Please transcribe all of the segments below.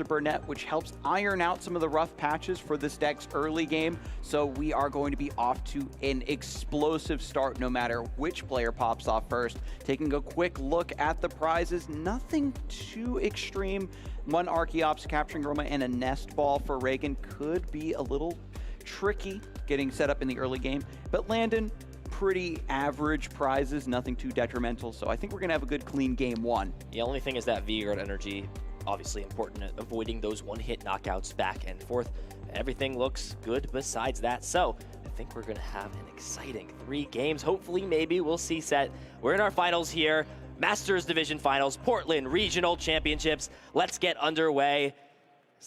of Burnett, which helps iron out some of the rough patches for this deck's early game. So we are going to be off to an explosive start no matter which player pops off first. Taking a quick look at the prizes, nothing too extreme. One Archeops capturing Roma and a Nest Ball for Regan could be a little tricky getting set up in the early game. But Landen, pretty average prizes, nothing too detrimental. So I think we're going to have a good clean game one. The only thing is that V-Guard energy, obviously important at avoiding those one-hit knockouts back and forth. Everything looks good besides that. So I think we're going to have an exciting 3 games. Hopefully, maybe we'll see set. We're in our finals here. Masters Division Finals, Portland Regional Championships. Let's get underway.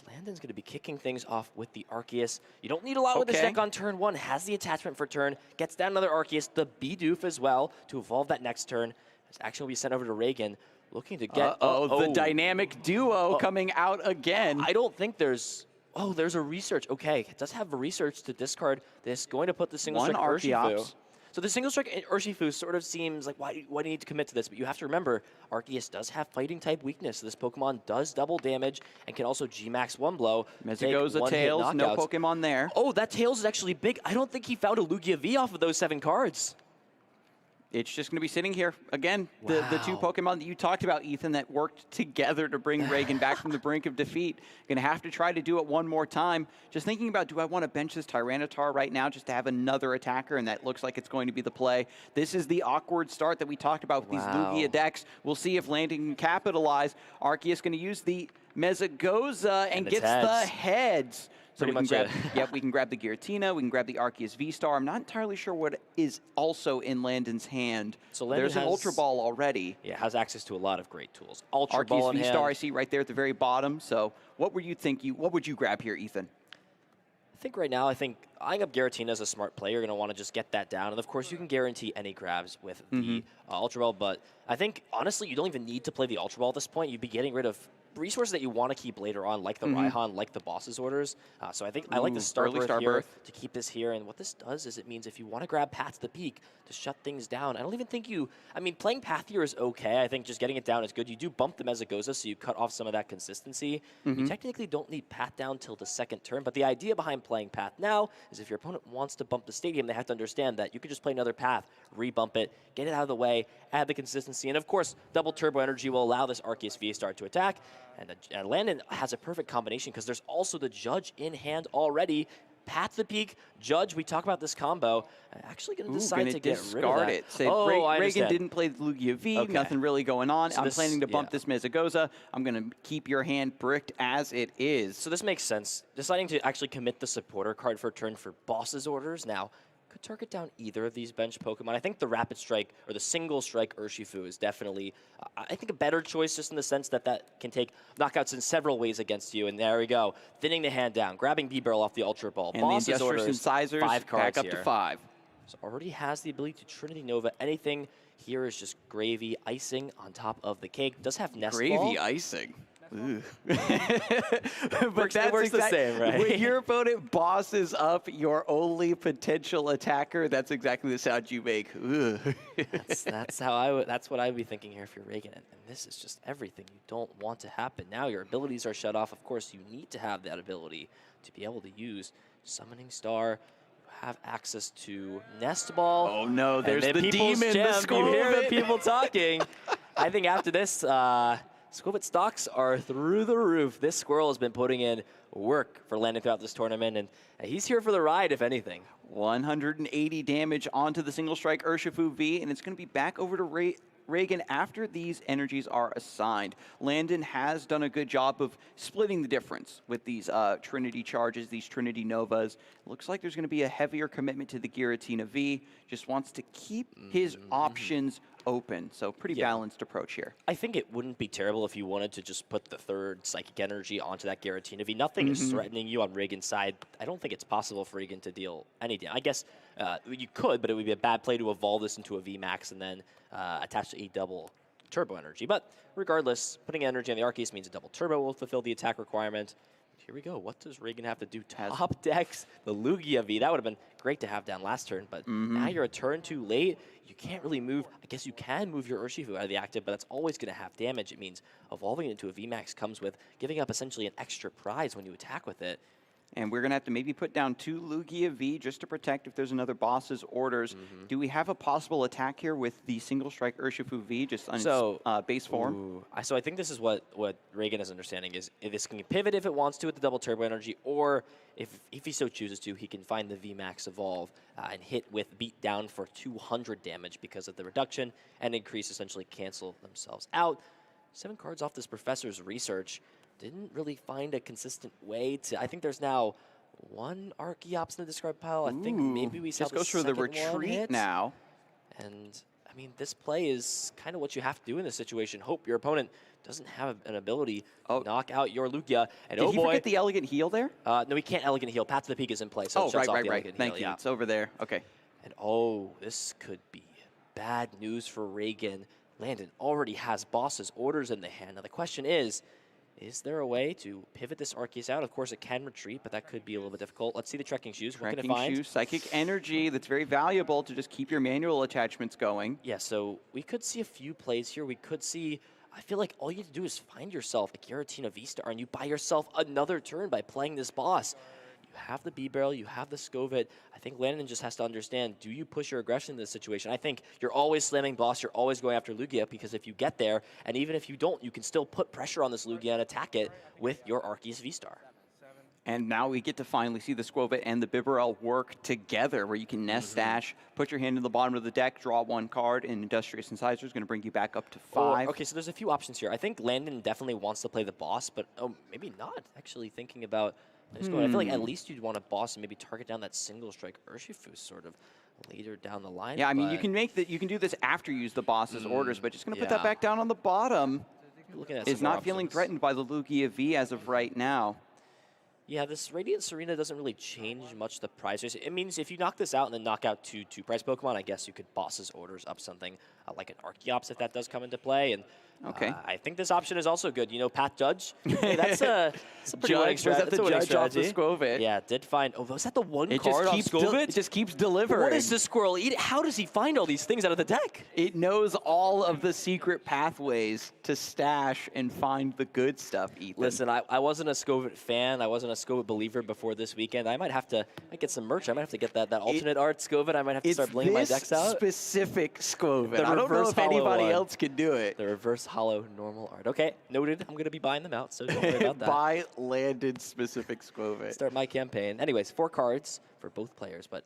Landen's going to be kicking things off with the Arceus. You don't need a lot with this deck on turn 1. Has the attachment for turn. Gets down another Arceus, the Bidoof as well, to evolve that next turn. This action will be sent over to Regan, looking to get... the dynamic duo coming out again. I don't think there's... Oh, there's a research. Okay, it does have a research to discard this. Going to put the single strike Urshifu. So the single strike Urshifu sort of seems like, why do you need to commit to this? But you have to remember, Arceus does have fighting type weakness. This Pokemon does double damage and can also G-Max one blow. Mezagoza, Tails, no Pokemon there. Oh, that Tails is actually big. I don't think he found a Lugia V off of those 7 cards. It's just going to be sitting here. Again, the 2 Pokemon that you talked about, Ethan, that worked together to bring Regan back from the brink of defeat. Going to have to try to do it one more time. Just thinking about, do I want to bench this Tyranitar right now just to have another attacker? And that looks like it's going to be the play. This is the awkward start that we talked about with these Lugia decks. We'll see if Landen can capitalize. Arceus going to use the Mezagoza and gets the heads. So we can grab the Giratina, we can grab the Arceus V-Star. I'm not entirely sure what is also in Landen's hand. So there's an Ultra Ball already. Yeah, has access to a lot of great tools. Ultra Ball in hand. Arceus V-Star I see right there at the very bottom. So what would you grab here, Ethan? I think right now, eyeing up Giratina as a smart player, you're going to want to just get that down. And of course, you can guarantee any grabs with the Ultra Ball. But I think, honestly, you don't even need to play the Ultra Ball at this point. You'd be getting rid of resources that you want to keep later on, like the Raihan, like the boss's orders. So I think I like the Starbirth here to keep this here. And what this does is it means if you want to grab Path to the Peak to shut things down, I don't even think playing Path here is okay. I think just getting it down is good. You do bump the Mezagoza, so you cut off some of that consistency. You technically don't need Path down till the 2nd turn, but the idea behind playing Path now is if your opponent wants to bump the stadium, they have to understand that you could just play another Path, re-bump it, get it out of the way, add the consistency, and of course, double Turbo Energy will allow this Arceus V-Star to attack. And Landen has a perfect combination because there's also the Judge in hand already. Path to the Peak, Judge, we talk about this combo. I'm actually going to decide to get rid of that. Say, Regan didn't play the Lugia V, nothing really going on. So I'm planning to bump this Mezagoza. I'm going to keep your hand bricked as it is. So this makes sense. Deciding to actually commit the supporter card for a turn for boss's orders. Now, could target down either of these bench Pokemon. I think the Rapid Strike or the Single Strike Urshifu is definitely, I think, a better choice just in the sense that that can take knockouts in several ways against you. And there we go. Thinning the hand down, grabbing B-Barrel off the Ultra Ball. And Boss's the orders, Incisors, 5 cards back up to 5. So already has the ability to Trinity Nova. Anything here is just gravy icing on top of the cake. Does have Nest Ball. Gravy icing. But that works the same, right? When your opponent bosses up your only potential attacker, that's exactly the sound you make. That's what I would be thinking here if you're Regan. And this is just everything you don't want to happen. Now your abilities are shut off. Of course, you need to have that ability to be able to use Summoning Star. Have access to Nest Ball. Oh no, there's the demon. You hear the people talking. I think after this, Squibit stocks are through the roof. This squirrel has been putting in work for Landen throughout this tournament, and he's here for the ride, if anything. 180 damage onto the Single Strike Urshifu V, and it's going to be back over to Regan after these energies are assigned. Landen has done a good job of splitting the difference with these Trinity charges, these Trinity Novas. Looks like there's going to be a heavier commitment to the Giratina V. Just wants to keep his options open. So pretty balanced approach here. I think it wouldn't be terrible if you wanted to just put the 3rd Psychic Energy onto that Giratina V. Nothing is threatening you on Regan's side. I don't think it's possible for Regan to deal any damage. I guess you could, but it would be a bad play to evolve this into a VMAX and then attach to a double Turbo Energy. But regardless, putting energy on the Arceus means a double Turbo will fulfill the attack requirement. Here we go. What does Regan have to do? Top decks the Lugia V. That would have been great to have down last turn, but now you're a turn too late. You can't really move. I guess you can move your Urshifu out of the active, but that's always going to have damage. It means evolving into a VMAX comes with giving up essentially an extra prize when you attack with it. And we're going to have to maybe put down 2 Lugia V just to protect if there's another boss's orders. Do we have a possible attack here with the single strike Urshifu V just on its base form? So I think this is what Regan is understanding is this can pivot if it wants to with the double turbo energy, or if he so chooses to, he can find the VMAX evolve and hit with beat down for 200 damage because of the reduction, and increase essentially cancel themselves out. 7 cards off this Professor's Research. Didn't really find a consistent way to. I think there's now 1 Archeops in the discard pile. I think maybe we saw just goes for the retreat now. And I mean, this play is kind of what you have to do in this situation. Hope your opponent doesn't have an ability to knock out your Lugia. And Did he forget the Elegant Heal there? No, he can't Elegant Heal. Path to the Peak is in play, so right. Thank you. Yeah. It's over there. Okay. And this could be bad news for Regan. Landen already has boss's orders in the hand. Now the question is there a way to pivot this Arceus out? Of course, it can retreat, but that could be a little bit difficult. Let's see the Trekking Shoes. What can it find? Trekking Shoes, Psychic Energy. That's very valuable to just keep your manual attachments going. Yeah, so we could see a few plays here. We could see, I feel like all you have to do is find yourself a Giratina V-Star, and you buy yourself another turn by playing this boss. You have the B-Barrel, you have the Scovit. I think Landen just has to understand, do you push your aggression in this situation? I think you're always slamming boss, you're always going after Lugia, because if you get there, and even if you don't, you can still put pressure on this Lugia and attack it with your Arceus V-Star. And now we get to finally see the Scovit and the Bibarel work together, where you can nest stash, put your hand in the bottom of the deck, draw 1 card, and Industrious Incisor is going to bring you back up to 5. Okay, so there's a few options here. I think Landen definitely wants to play the boss, but maybe not. Actually thinking about I feel like at least you'd want a boss and maybe target down that single strike Urshifu sort of later down the line. Yeah, I mean, you can make that. You can do this after you use the boss's orders, but just going to put that back down on the bottom. Is not feeling threatened by the Lugia V as of right now. Yeah, this Radiant Serena doesn't really change much the prize. It means if you knock this out and then knock out 2 2-price Pokemon, I guess you could boss's orders up something like an Archeops if that does come into play. And I think this option is also good. You know, Pat Judge, hey, that's a pretty winning strategy. Was that the Judge off the Scovit? Yeah, did find. Was that the one card off Scovit? It just keeps delivering. What is this squirrel eat? How does he find all these things out of the deck? It knows all of the secret pathways to stash and find the good stuff, Ethan. Listen, I wasn't a Scovit fan. I wasn't a Scovit believer before this weekend. I might have to get some merch. I might have to get that alternate art Scovit. I might have to start blinging my decks out. Specific Scovit. I don't know if anybody else can do it. The reverse hollow normal art. Okay, noted. I'm going to be buying them out, so don't worry about that. Buy Landed specific Scovit. Start my campaign. Anyways, 4 cards for both players, but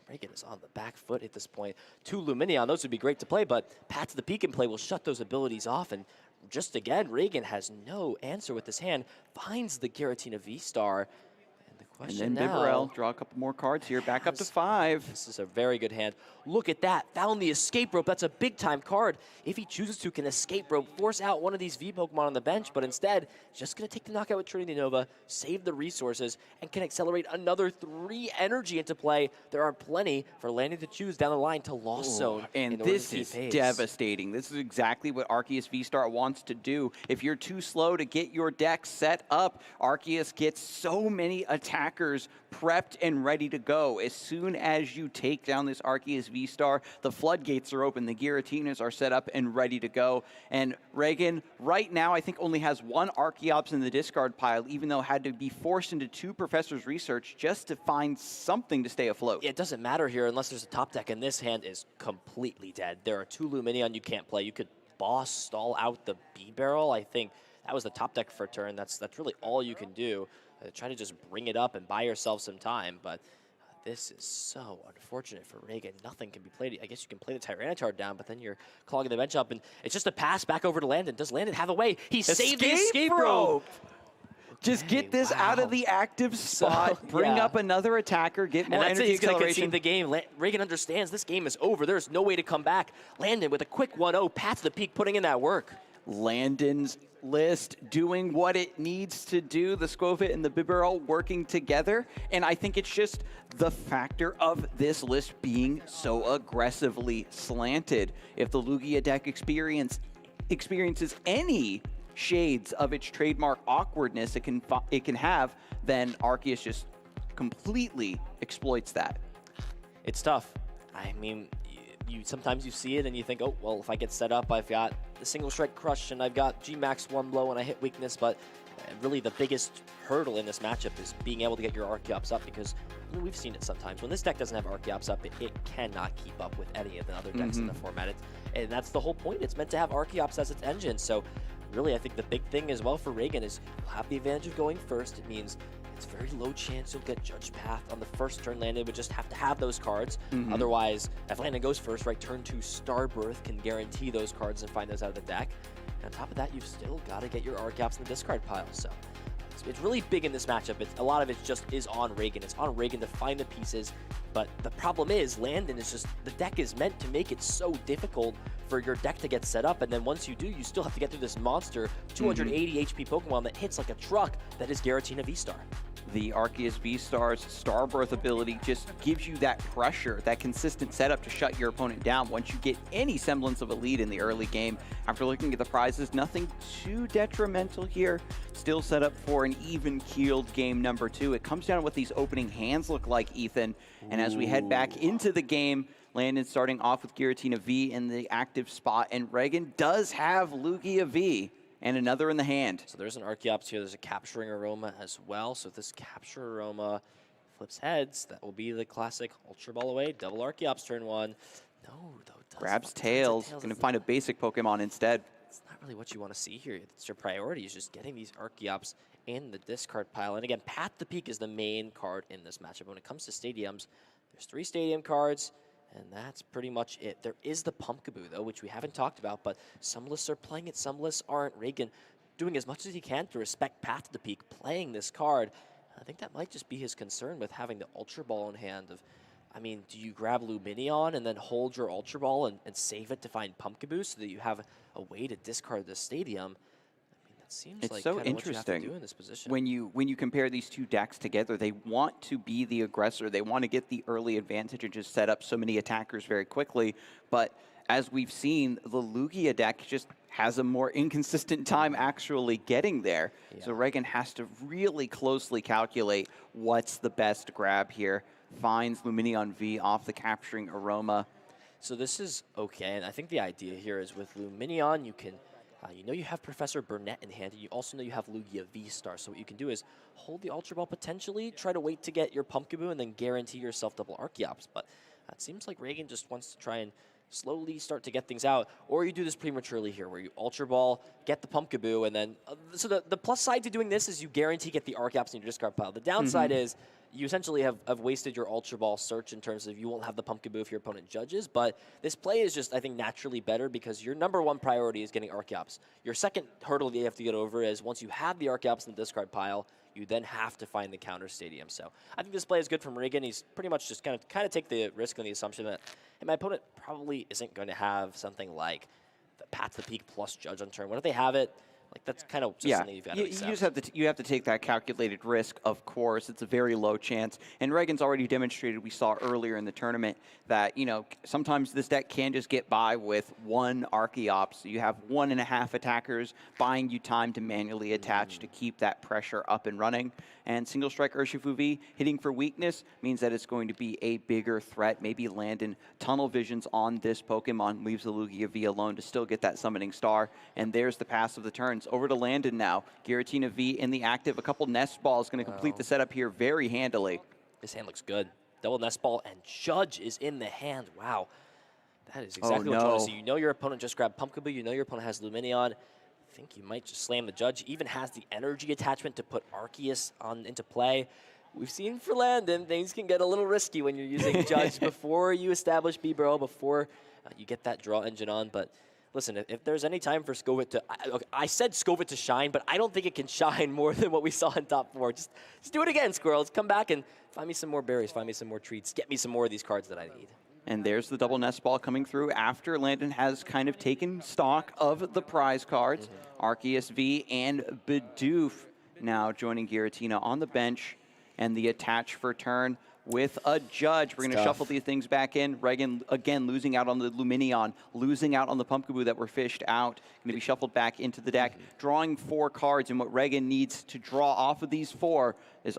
Regan is on the back foot at this point. 2 Lumineon, those would be great to play, but Path to the Peak in play will shut those abilities off, and just again, Regan has no answer with this hand, finds the Giratina V-Star, and the question and then Bibarel, draw a couple more cards here, back up to 5. This is a very good hand. Look at that, found the escape rope. That's a big-time card. If he chooses to, can escape rope, force out one of these V Pokemon on the bench, but instead, just going to take the knockout with Trinity Nova, save the resources, and can accelerate another 3 energy into play. There are plenty for Landen to choose down the line to Lost Zone. And this is devastating. This is exactly what Arceus V-Star wants to do. If you're too slow to get your deck set up, Arceus gets so many attackers prepped and ready to go. As soon as you take down this Arceus V-Star, the floodgates are open, the Giratinas are set up and ready to go. And Regan, right now, I think only has 1 Archeops in the discard pile, even though had to be forced into 2 Professor's Research just to find something to stay afloat. It doesn't matter here unless there's a top deck, and this hand is completely dead. There are 2 Lumineon you can't play. You could boss stall out the B-Barrel. I think that was the top deck for a turn. That's really all you can do. Try to just bring it up and buy yourself some time, but this is so unfortunate for Regan. Nothing can be played. I guess you can play the Tyranitar down, but then you're clogging the bench up, and it's just a pass back over to Landen. Does Landen have a way? He saved the escape rope! Just get this out of the active spot, bring up another attacker, get more energy acceleration. He's going to concede the game. Regan understands this game is over. There's no way to come back. Landen with a quick 1-0, Path to the Peak, putting in that work. Landen's list doing what it needs to do, the Scovit and the Bibarel working together, and I think it's just the factor of this list being so aggressively slanted. If the Lugia deck experiences any shades of its trademark awkwardness it can have, then Arceus just completely exploits that. It's tough. I mean, sometimes you see it and you think, oh, well, if I get set up, I've got the single strike crush and I've got G-Max one blow and I hit weakness, but really the biggest hurdle in this matchup is being able to get your Archeops up, because we've seen it sometimes. When this deck doesn't have Archeops up, it cannot keep up with any of the other decks in the format. And that's the whole point. It's meant to have Archeops as its engine. So really, I think the big thing as well for Regan is you'll have the advantage of going first. It means it's very low chance you'll get Judge Path on the first turn. Landen would just have to have those cards. Otherwise, if Landen goes first, right, turn 2 Starbirth can guarantee those cards and find those out of the deck. And on top of that, you've still got to get your Archeops in the discard pile. So it's really big in this matchup. A lot of it just is on Regan. It's on Regan to find the pieces. But the problem is, Landen is just, the deck is meant to make it so difficult for your deck to get set up. And then once you do, you still have to get through this monster 280 HP Pokemon that hits like a truck that is Giratina V-Star. The Arceus V-Star's Starbirth ability just gives you that pressure, that consistent setup to shut your opponent down once you get any semblance of a lead in the early game. After looking at the prizes, nothing too detrimental here. Still set up for an even-keeled game number 2. It comes down to what these opening hands look like, Ethan. And as we head back into the game, Landen starting off with Giratina V in the active spot, and Regan does have Lugia V and another in the hand. So there's an Archeops here. There's a Capturing Aroma as well. So if this Capture Aroma flips heads, that will be the classic Ultra Ball away. Double Archeops turn 1. No, though. Grabs Tails. Going to find a basic Pokemon instead. It's not really what you want to see here. It's your priority is just getting these Archeops in the discard pile. And again, Path to Peak is the main card in this matchup. When it comes to stadiums, there's 3 stadium cards. And that's pretty much it. There is the Pumpkaboo, though, which we haven't talked about, but some lists are playing it, some lists aren't. Regan doing as much as he can to respect Path to the Peak, playing this card. I think that might just be his concern with having the Ultra Ball in hand. I mean, do you grab Lumineon and then hold your Ultra Ball and save it to find Pumpkaboo so that you have a way to discard the stadium? Seems it's like so what you have to interesting do in this position. when you compare these two decks together. They want to be the aggressor. They want to get the early advantage and just set up so many attackers very quickly. But as we've seen, the Lugia deck just has a more inconsistent time actually getting there. Yeah. So Regan has to really closely calculate what's the best grab here. Finds Lumineon V off the Capturing Aroma. So this is okay, and I think the idea here is with Lumineon, you can you know you have Professor Burnett in hand, and you also know you have Lugia V-Star. So what you can do is hold the Ultra Ball potentially, try to wait to get your Pumpkaboo, and then guarantee yourself double Archeops. But it seems like Regan just wants to try and slowly start to get things out. Or you do this prematurely here, where you Ultra Ball, get the Pumpkaboo, and then... so the plus side to doing this is you guarantee get the Archeops in your discard pile. The downside is you essentially have wasted your Ultra Ball search in terms of you won't have the Pumpkaboo if your opponent judges, but this play is just, I think, naturally better because your number 1 priority is getting Archeops. Your second hurdle that you have to get over is once you have the Archeops in the discard pile, you then have to find the counter stadium. So I think this play is good from Regan. He's pretty much just kind of take the risk on the assumption that my opponent probably isn't going to have something like the Path to Peak plus Judge on turn 1. If they have it, like that's kind of just something you've got to accept. You just have to take that calculated risk. Of course, it's a very low chance, and Regan's already demonstrated. We saw earlier in the tournament that sometimes this deck can just get by with 1 Archeops. You have 1.5 attackers buying you time to manually attach to keep that pressure up and running. And single strike Urshifu V hitting for weakness means that it's going to be a bigger threat. Maybe Landen tunnel visions on this Pokemon, leaves the Lugia V alone to still get that summoning star. And there's the pass of the turns. Over to Landen now. Giratina V in the active. A couple Nest Balls going to complete the setup here very handily. This hand looks good. Double Nest Ball and Judge is in the hand. Wow. That is exactly what you want to see. You know your opponent just grabbed Pumpkaboo. You know your opponent has Lumineon. I think you might just slam the Judge. Even has the energy attachment to put Arceus into play. We've seen for Landen, things can get a little risky when you're using Judge before you establish B-Barrel, before you get that draw engine on. But listen, if there's any time for Scovit to... I said Scovit to shine, but I don't think it can shine more than what we saw in top 4. Just do it again, Squirrels. Come back and find me some more berries, find me some more treats, get me some more of these cards that I need. And there's the double Nest Ball coming through after Landen has kind of taken stock of the prize cards. Arceus V and Bidoof now joining Giratina on the bench. And the attach for turn with a judge. We're going to shuffle these things back in. Regan, again, losing out on the Luminion, losing out on the Pumpkaboo that were fished out. Going to be shuffled back into the deck, drawing 4 cards. And what Regan needs to draw off of these 4 is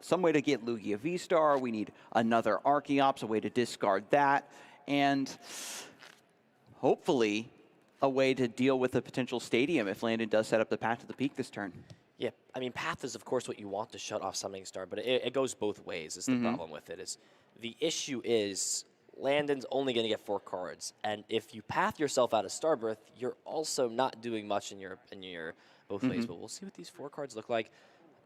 some way to get Lugia V-Star. We need another Archeops, a way to discard that. And hopefully a way to deal with a potential stadium if Landen does set up the Path to the Peak this turn. Yeah, I mean, Path is, of course, what you want to shut off Summoning Star, but it goes both ways is the problem with it. Is the issue is Landen's only going to get 4 cards, and if you Path yourself out of Starbirth, you're also not doing much in your both ways. But we'll see what these 4 cards look like.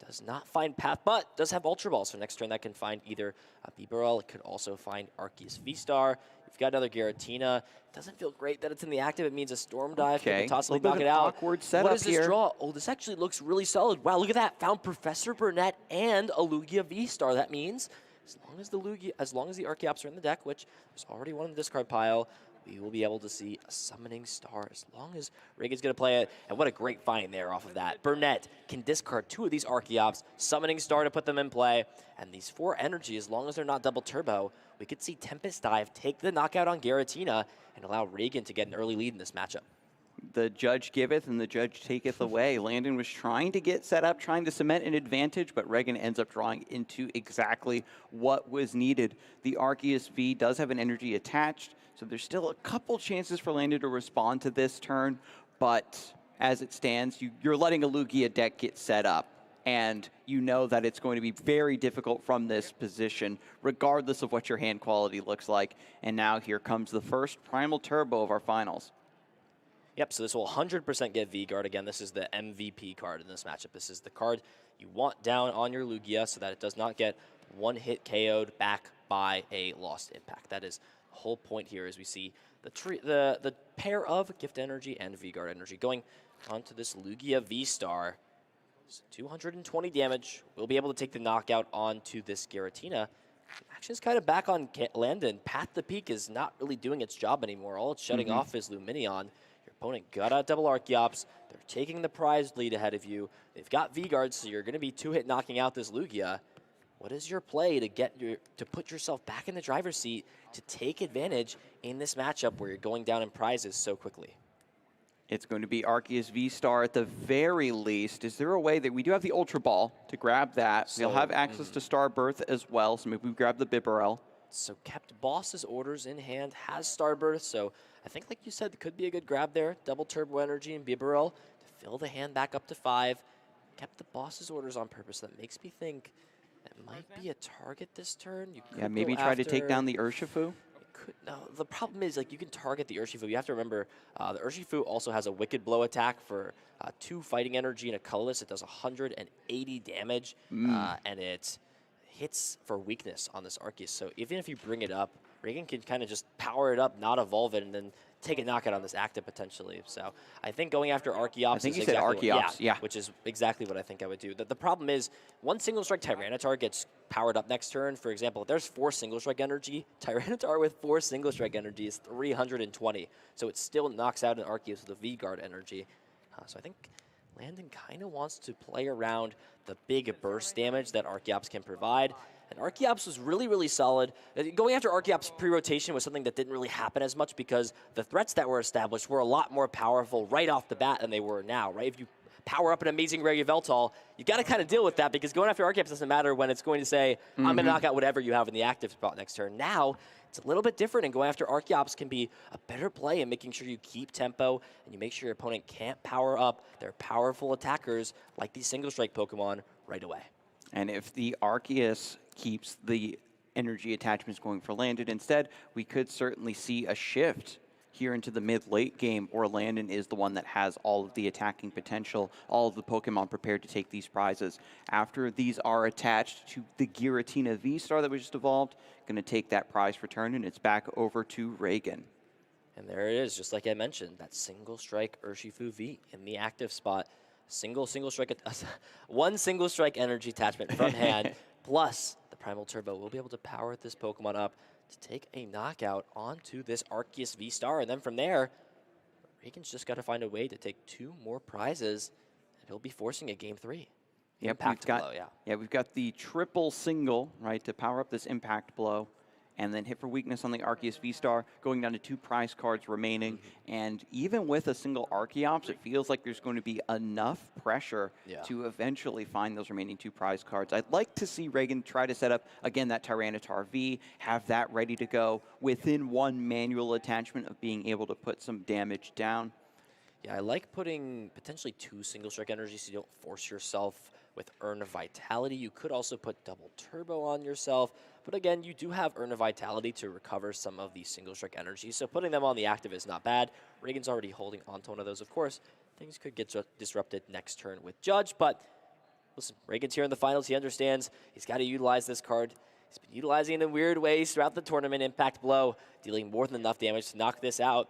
Does not find Path, but does have Ultra Ball, so next turn that can find either a Bibarel, it could also find Arceus V-Star. You've got another Giratina. Doesn't feel great that it's in the active. It means a Storm Dive could possibly knock it out. Awkward setup what does this here. draw? Oh, this actually looks really solid. Wow, look at that. Found Professor Burnett and a Lugia V-Star. That means as long as the Archeops are in the deck, which there's already one in the discard pile, we will be able to see a Summoning Star as long as Regan's going to play it. And what a great find there off of that. Burnett can discard 2 of these Archeops, Summoning Star to put them in play. And these 4 energy, as long as they're not double turbo, we could see Tempest Dive take the knockout on Giratina and allow Regan to get an early lead in this matchup. The judge giveth and the judge taketh away. Landen was trying to get set up, trying to cement an advantage, but Regan ends up drawing into exactly what was needed. The Arceus V does have an energy attached, so there's still a couple chances for Landen to respond to this turn, but as it stands, you're letting a Lugia deck get set up, and you know that it's going to be very difficult from this position, regardless of what your hand quality looks like. And now here comes the first Primal Turbo of our finals. Yep, so this will 100% get V-Guard. Again, this is the MVP card in this matchup. This is the card you want down on your Lugia so that it does not get one-hit KO'd back by a lost impact. That is the whole point here as we see the pair of Gift Energy and V-Guard Energy going onto this Lugia V-Star. So 220 damage. We'll be able to take the knockout onto this Giratina. Action's kind of back on Landen. Path the Peak is not really doing its job anymore. All it's shutting off is Luminion. Your opponent got out double Archeops. They're taking the prized lead ahead of you. They've got V-Guards, so you're going to be 2-hit knocking out this Lugia. What is your play to put yourself back in the driver's seat to take advantage in this matchup where you're going down in prizes so quickly? It's going to be Arceus V-Star at the very least. Is there a way that we do have the Ultra Ball to grab that? So, we'll have access to Starbirth as well, so maybe we grab the Bibarel. So kept Boss's orders in hand, has Starbirth, so I think like you said, it could be a good grab there. Double Turbo Energy and Bibarel to fill the hand back up to 5. Kept the Boss's orders on purpose. That makes me think it might be a target this turn. You could maybe try to take down the Urshifu. No, the problem is, like, you can target the Urshifu. You have to remember, the Urshifu also has a Wicked Blow attack for 2 fighting energy and a colorless. It does 180 damage, and it hits for weakness on this Arceus. So even if you bring it up, Regan can kind of just power it up, not evolve it, and then take a knockout on this active potentially. So I think going after Archeops I think is you said exactly Archeops, yeah. which is exactly what I think I would do. The problem is, one single strike Tyranitar gets powered up next turn. For example, if there's 4 single strike energy, Tyranitar with 4 single strike energy is 320. So it still knocks out an Arceus with a V-Guard energy. So I think Landen kind of wants to play around the big burst damage that Archeops can provide. And Archeops was really, really solid. Going after Archeops pre-rotation was something that didn't really happen as much because the threats that were established were a lot more powerful right off the bat than they were now, right? If you power up an amazing Regu Veltal, you got to kind of deal with that because going after Archeops doesn't matter when it's going to say, I'm going to knock out whatever you have in the active spot next turn. Now, it's a little bit different, and going after Archeops can be a better play in making sure you keep tempo and you make sure your opponent can't power up their powerful attackers like these single strike Pokemon right away. And if the Arceus keeps the energy attachments going for Landen instead, we could certainly see a shift here into the mid-late game, or Landen is the one that has all of the attacking potential, all of the Pokemon prepared to take these prizes. After these are attached to the Giratina V-Star that was just evolved, going to take that prize return, and it's back over to Regan. And there it is, just like I mentioned, that single strike Urshifu V in the active spot. Single strike, one single strike energy attachment from hand, plus the Primal Turbo. We'll be able to power this Pokemon up to take a knockout onto this Arceus V-Star. And then from there, Regan's just got to find a way to take 2 more prizes, and he'll be forcing a Game 3. Yep, Impact blow, yeah. Yeah, we've got the triple single, right, to power up this impact blow. And then hit for weakness on the Arceus V-Star, going down to 2 prize cards remaining. And even with a single Archeops, it feels like there's going to be enough pressure to eventually find those remaining 2 prize cards. I'd like to see Regan try to set up, again, that Tyranitar V, have that ready to go within 1 manual attachment of being able to put some damage down. Yeah, I like putting potentially 2 single strike energies so you don't force yourself with Urn of Vitality. You could also put double turbo on yourself. But again, you do have Urn of Vitality to recover some of the single strike energies. So putting them on the active is not bad. Regan's already holding onto one of those, of course. Things could get disrupted next turn with Judge. But listen, Regan's here in the finals. He understands he's got to utilize this card. He's been utilizing it in weird ways throughout the tournament. Impact blow, dealing more than enough damage to knock this out.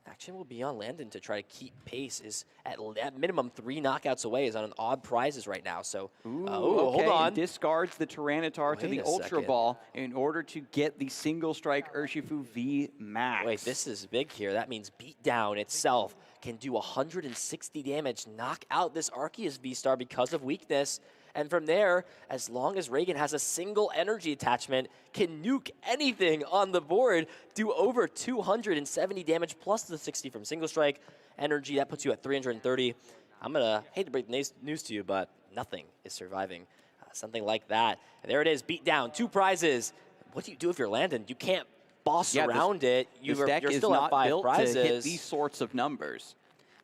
Action will be on Landen to try to keep pace. Is at minimum 3 knockouts away. Is on an odd prizes right now. So, okay. Hold on. Discards the Tyranitar to the Ultra Ball in order to get the single strike Urshifu V Max. Wait, this is big here. That means Beatdown itself can do 160 damage, knock out this Arceus V-Star because of weakness. And from there, as long as Regan has a single energy attachment, can nuke anything on the board, do over 270 damage plus the 60 from single strike energy. That puts you at 330. I'm going to hate to break the news to you, but nothing is surviving something like that. And there it is, beat down, 2 prizes. What do you do if you're Landen? You can't boss around it. You're still at 5 prizes. To hit these sorts of numbers.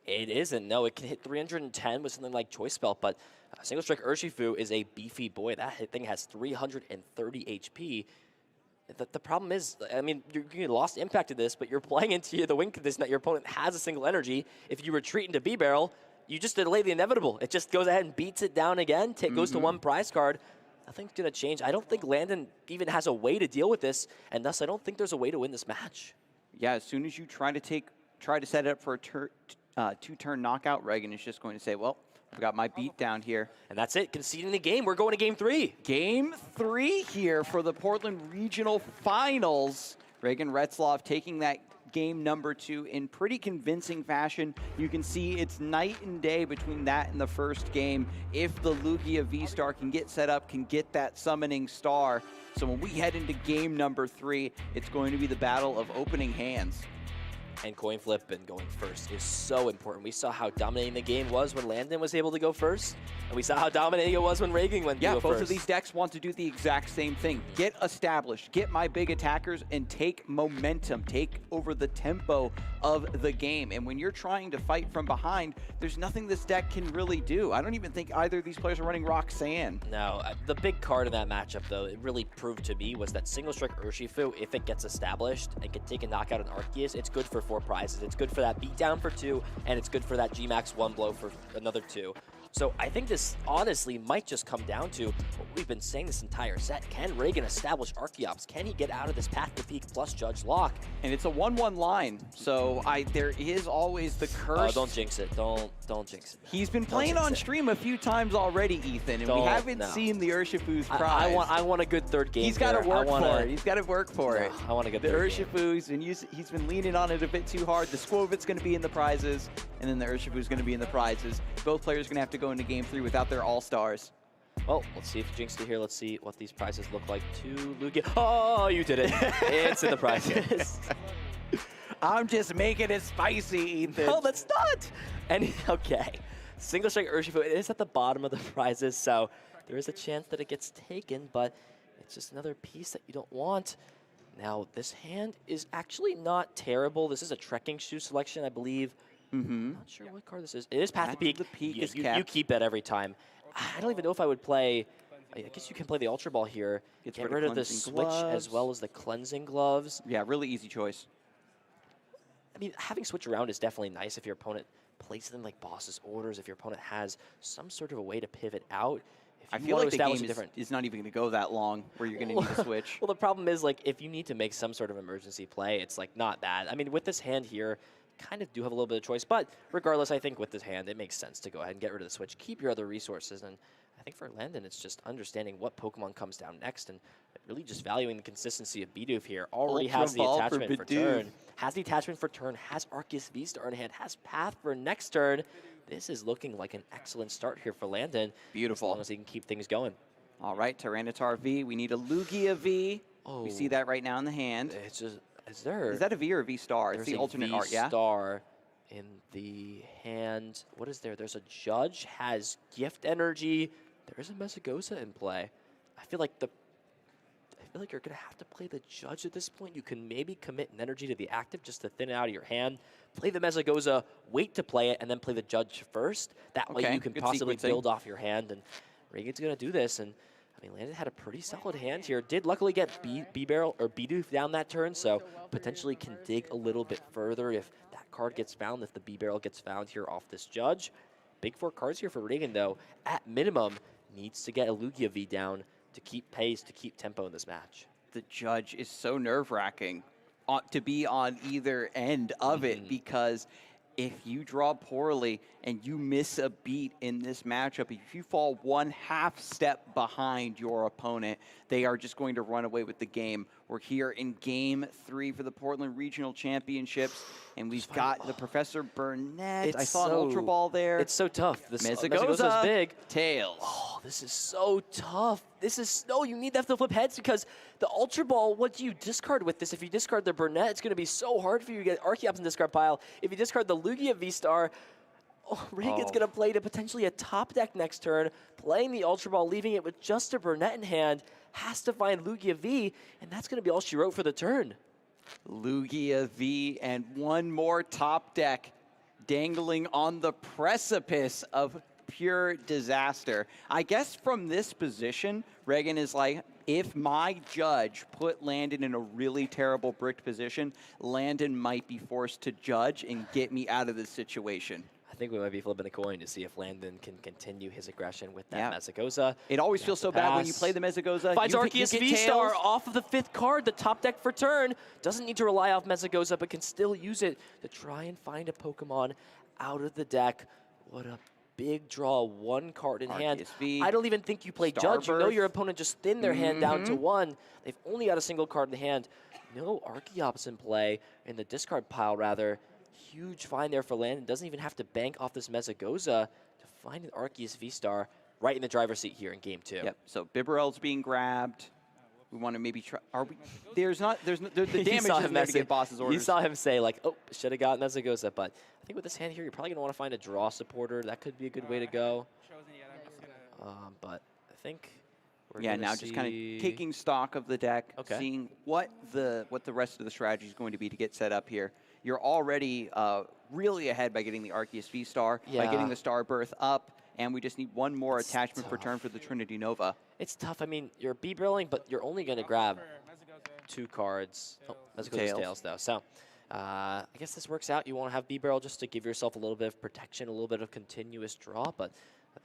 It isn't. No, it can hit 310 with something like Choice Belt, but Single Strike Urshifu is a beefy boy. That thing has 330 HP. The problem is, I mean, you lost impact to this, but you're playing into the win condition that your opponent has a single energy. If you retreat into B-Barrel, you just delay the inevitable. It just goes ahead and beats it down again, goes to 1 prize card. Nothing's going to change. I don't think Landen even has a way to deal with this, and thus I don't think there's a way to win this match. Yeah, as soon as you try to set it up for a 2-turn knockout, Regan is just going to say, well, I've got my beat down here. And that's it, conceding the game. We're going to game 3. Game 3 here for the Portland Regional Finals. Regan Retzloff taking that game number 2 in pretty convincing fashion. You can see it's night and day between that and the first game. If the Lugia V-Star can get set up, can get that summoning star. So when we head into game number 3, it's going to be the battle of opening hands. And coin flip and going first is so important. We saw how dominating the game was when Landen was able to go first, and we saw how dominating it was when Regan went to go first. Yeah, both of these decks want to do the exact same thing. Get established, get my big attackers, and take momentum, take over the tempo of the game. And when you're trying to fight from behind, there's nothing this deck can really do. I don't even think either of these players are running Roxanne. No, the big card in that matchup, though, it really proved to me was that single strike Urshifu, if it gets established and can take a knockout on Arceus, it's good for 4 prizes. It's good for that beatdown for 2, and it's good for that G-Max 1 blow for another 2. So I think this honestly might just come down to what we've been saying this entire set. Can Regan establish Archeops? Can he get out of this path to peak plus Judge lock? And it's a 1-1 line, so there is always the curse. Oh, don't jinx it. Don't jinx it. He's been playing on stream a few times already, Ethan, and we haven't seen the Urshifu's prize. I want a good third game. He's got to work for it. He's got to work for it. I want a good third game. The Urshifu, he's been leaning on it a bit too hard. The Squovit's going to be in the prizes, and then the Urshifu's going to be in the prizes. Both players are going to have to go into game 3 without their all-stars. Well, let's see if you jinxed it here. Let's see what these prizes look like to Lugia. Oh, you did it. It's in the prizes. I'm just making it spicy, Ethan. No, that's not. And okay. Single strike Urshifu, it is at the bottom of the prizes, so there is a chance that it gets taken, but it's just another piece that you don't want. Now, this hand is actually not terrible. This is a trekking shoe selection, I believe. I'm not sure what card this is. It is Path to Peak. The peak is you keep that every time. I don't even know if I would play. I guess you can play the Ultra Ball here. Get rid of the switch as well as the cleansing gloves. Yeah, really easy choice. I mean, having switch around is definitely nice if your opponent plays them like boss's orders, if your opponent has some sort of a way to pivot out. I feel like the game is not even going to go that long where you're going to need to switch. Well, the problem is, like, if you need to make some sort of emergency play, it's, like, not bad. I mean, with this hand here, kind of do have a little bit of choice, but regardless, I think with this hand, it makes sense to go ahead and get rid of the switch. Keep your other resources, and I think for Landen, it's just understanding what Pokemon comes down next and really just valuing the consistency of Bidoof here. Already has the attachment for turn. Has the attachment for turn, has Arceus V-Star in hand, has Path for next turn. this is looking like an excellent start here for Landen. Beautiful. As long as he can keep things going. All right, Tyranitar V. We need a Lugia V. Oh. We see that right now in the hand. It's just, is that a V or a V star? It's the alternate art, yeah? star in the hand. What is there? There's a Judge, has Gift Energy. There's a Mesagoza in play. I feel like you're going to have to play the Judge at this point. You can maybe commit an energy to the active just to thin it out of your hand. Play the Mesagoza, wait to play it, and then play the Judge first. That way you can possibly build off your hand. And Regan's going to do this. And I mean, Landen had a pretty solid hand here. Did luckily get B-Barrel or B-Doof down that turn, so potentially can dig a little bit further if that card gets found, if the B-Barrel gets found here off this Judge. Big 4 cards here for Regan, though. At minimum, needs to get a Lugia V down to keep pace, to keep tempo in this match. The Judge is so nerve-wracking to be on either end of it, because if you draw poorly and you miss a beat in this matchup, if you fall 1/2 step behind your opponent, they are just going to run away with the game. We're here in Game 3 for the Portland Regional Championships, and we've got the Professor Burnett. I saw an Ultra Ball there. It's so tough. This Mesagoza is big. Tails. Oh, this is so tough. You need to have to flip heads, because the Ultra Ball, what do you discard with this? If you discard the Burnett, it's going to be so hard for you to get Archeops in the discard pile. If you discard the Lugia V-Star, Regan's going to play to potentially a top deck next turn, playing the Ultra Ball, leaving it with just a Burnett in hand, has to find Lugia V, and that's going to be all she wrote for the turn. Lugia V and one more top deck dangling on the precipice of pure disaster. I guess from this position, Regan is like, if my Judge put Landen in a really terrible bricked position, Landen might be forced to Judge and get me out of this situation. I think we might be flipping a coin to see if Landen can continue his aggression with that Mesagoza. It always feels so bad when you play the Mesagoza. Finds Arceus V-Star off of the 5th card, the top deck for turn. Doesn't need to rely off Mesagoza, but can still use it to try and find a Pokemon out of the deck. What a big draw, 1 card in hand. I don't even think you play Judge. You know your opponent just thinned their hand down to 1. They've only got a single card in hand. No Archeops in play, in the discard pile rather. Huge find there for Landen. Doesn't even have to bank off this Mesagoza to find an Arceus V-Star right in the driver's seat here in Game 2. Yep, so Bibarel's being grabbed. We want to maybe try. Are we? There's the damage isn't there to get boss's orders. You saw him say, like, oh, should have gotten Mesagoza. But I think with this hand here, you're probably going to want to find a draw supporter. That could be a good way to go. But I think we're now just kind of taking stock of the deck, seeing what the rest of the strategy is going to be to get set up here. You're already really ahead by getting the Arceus V-Star, by getting the Starbirth up, and we just need one more attachment per turn for the Trinity Nova. It's tough. I mean, you're B-barreling, but you're only going to grab 2 cards. Oh, Mesagoza's Tails, though. So I guess this works out. You want to have B-barrel just to give yourself a little bit of protection, a little bit of continuous draw, but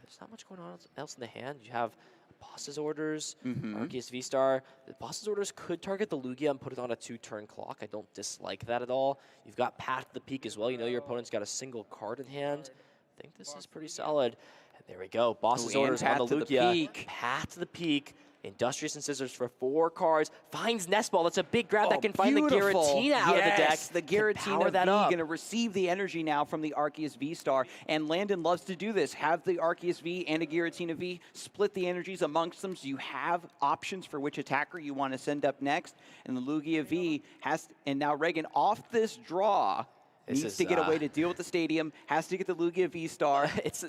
there's not much going on else in the hand. You have Boss's Orders, Arceus V-Star. The Boss's Orders could target the Lugia and put it on a 2-turn clock. I don't dislike that at all. You've got Path to the Peak as well. You know your opponent's got a single card in hand. I think this is pretty solid. And there we go. Boss's Orders on the Lugia. Path to the Peak. Industrious and Scissors for 4 cards. Finds Nest Ball. That's a big grab that can find the Giratina out of the deck. The Giratina V going to receive the energy now from the Arceus V-Star. And Landen loves to do this. Have the Arceus V and a Giratina V. Split the energies amongst them so you have options for which attacker you want to send up next. And the Lugia V has, and now Regan off this draw, needs to get a way to deal with the stadium, has to get the Lugia V-Star. It's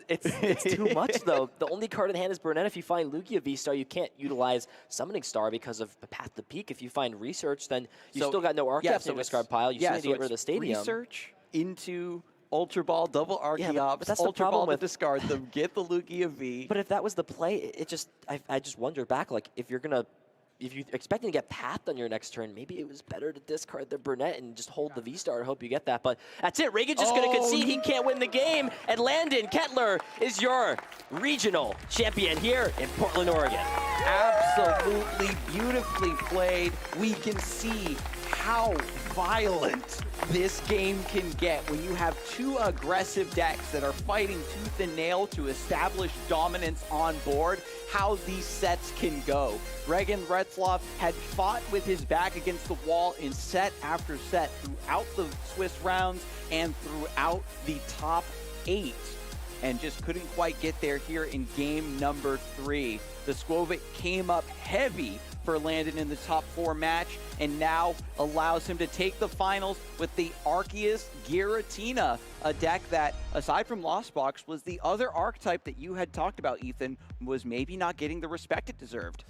too much, though. The only card in hand is Burnett. If you find Lugia V-Star, you can't utilize Summoning Star because of the Path to Peak. If you find Research, then you still got no Archeops in the discard pile. You still need to get rid of the stadium. Research into Ultra Ball, double Archeops, but that's Ultra the problem Ball with to discard them, get the Lugia V. But if that was the play, I just wonder back, like, if you're expecting to get pathed on your next turn, maybe it was better to discard the Burnett and just hold the V-Star. I hope you get that. But that's it. Regan's just going to concede. He can't win the game. And Landen, Kaetler is your regional champion here in Portland, Oregon. Absolutely beautifully played. We can see how violent this game can get when you have 2 aggressive decks that are fighting tooth and nail to establish dominance on board, how these sets can go. Regan Retzloff had fought with his back against the wall in set after set throughout the Swiss rounds and throughout the top 8. and just couldn't quite get there here in game number 3. The Skwovet came up heavy for Landen in the top 4 match, and now allows him to take the finals with the Arceus Giratina, a deck that, aside from Lost Box, was the other archetype that you had talked about, Ethan, was maybe not getting the respect it deserved.